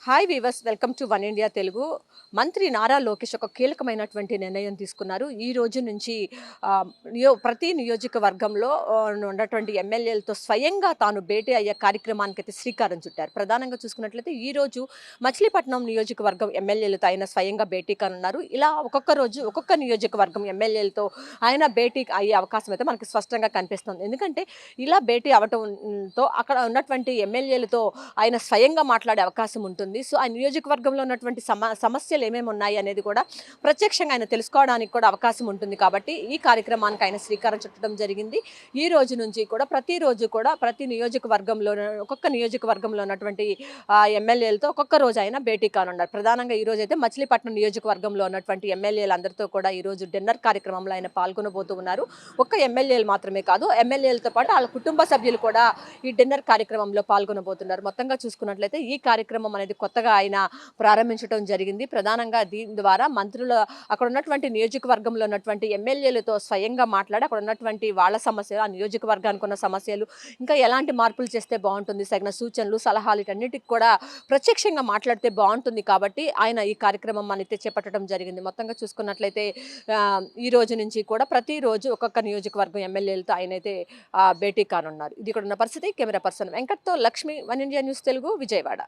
Hi weavers, welcome to one India Telugu. మంత్రి నారా లోకేష్ ఒక కీలకమైనటువంటి నిర్ణయం తీసుకున్నారు. ఈ రోజు నుంచి ప్రతి నియోజకవర్గంలో ఉన్నటువంటి ఎమ్మెల్యేలతో స్వయంగా తాను భేటీ అయ్యే కార్యక్రమానికైతే శ్రీకారం చుట్టారు. ప్రధానంగా చూసుకున్నట్లయితే ఈ రోజు మచిలీపట్నం నియోజకవర్గం ఎమ్మెల్యేలతో ఆయన స్వయంగా భేటీ కానున్నారు. ఇలా ఒక్కొక్క రోజు ఒక్కొక్క నియోజకవర్గం ఎమ్మెల్యేలతో ఆయన భేటీ అయ్యే అవకాశం అయితే మనకి స్పష్టంగా కనిపిస్తుంది. ఎందుకంటే ఇలా భేటీ అవ్వటంతో అక్కడ ఉన్నటువంటి ఎమ్మెల్యేలతో ఆయన స్వయంగా మాట్లాడే అవకాశం ఉంటుంది. సో ఆ నియోజకవర్గంలో ఉన్నటువంటి సమస్యలు ఏమేమి ఉన్నాయి అనేది కూడా ప్రత్యక్షంగా ఆయన తెలుసుకోవడానికి కూడా అవకాశం ఉంటుంది. కాబట్టి ఈ కార్యక్రమానికి ఆయన శ్రీకారం చుట్టడం జరిగింది. ఈ రోజు నుంచి కూడా ప్రతిరోజు కూడా ప్రతి నియోజకవర్గంలో ఒక్కొక్క నియోజకవర్గంలో ఉన్నటువంటి ఎమ్మెల్యేలతో ఒక్కొక్క రోజు ఆయన భేటీ కానున్నారు. ప్రధానంగా ఈ రోజు అయితే మచిలీపట్నం నియోజకవర్గంలో ఉన్నటువంటి ఎమ్మెల్యేలందరితో కూడా ఈ రోజు డిన్నర్ కార్యక్రమంలో ఆయన పాల్గొనబోతూ ఉన్నారు. ఒక్క ఎమ్మెల్యేలు మాత్రమే కాదు, ఎమ్మెల్యేలతో పాటు వాళ్ళ కుటుంబ సభ్యులు కూడా ఈ డిన్నర్ కార్యక్రమంలో పాల్గొనబోతున్నారు. మొత్తంగా చూసుకున్నట్లయితే ఈ కార్యక్రమం అనేది కొత్తగా ఆయన ప్రారంభించడం జరిగింది. ప్రధానంగా దీని ద్వారా మంత్రులు అక్కడ ఉన్నటువంటి నియోజకవర్గంలో ఉన్నటువంటి ఎమ్మెల్యేలతో స్వయంగా మాట్లాడి అక్కడ ఉన్నటువంటి వాళ్ళ సమస్యలు, ఆ నియోజకవర్గానికి ఉన్న సమస్యలు, ఇంకా ఎలాంటి మార్పులు చేస్తే బాగుంటుంది, తగిన సూచనలు సలహాలు వీటన్నిటికి కూడా ప్రత్యక్షంగా మాట్లాడితే బాగుంటుంది. కాబట్టి ఆయన ఈ కార్యక్రమం అయితే చేపట్టడం జరిగింది. మొత్తంగా చూసుకున్నట్లయితే ఈ రోజు నుంచి కూడా ప్రతిరోజు ఒక్కొక్క నియోజకవర్గం ఎమ్మెల్యేలతో ఆయన అయితే భేటీ కానున్నారు. ఇది ఇక్కడ ఉన్న పరిస్థితి. కెమెరా పర్సన్ వెంకట్తో Lakshmi, One India News Telugu, Vijayawada.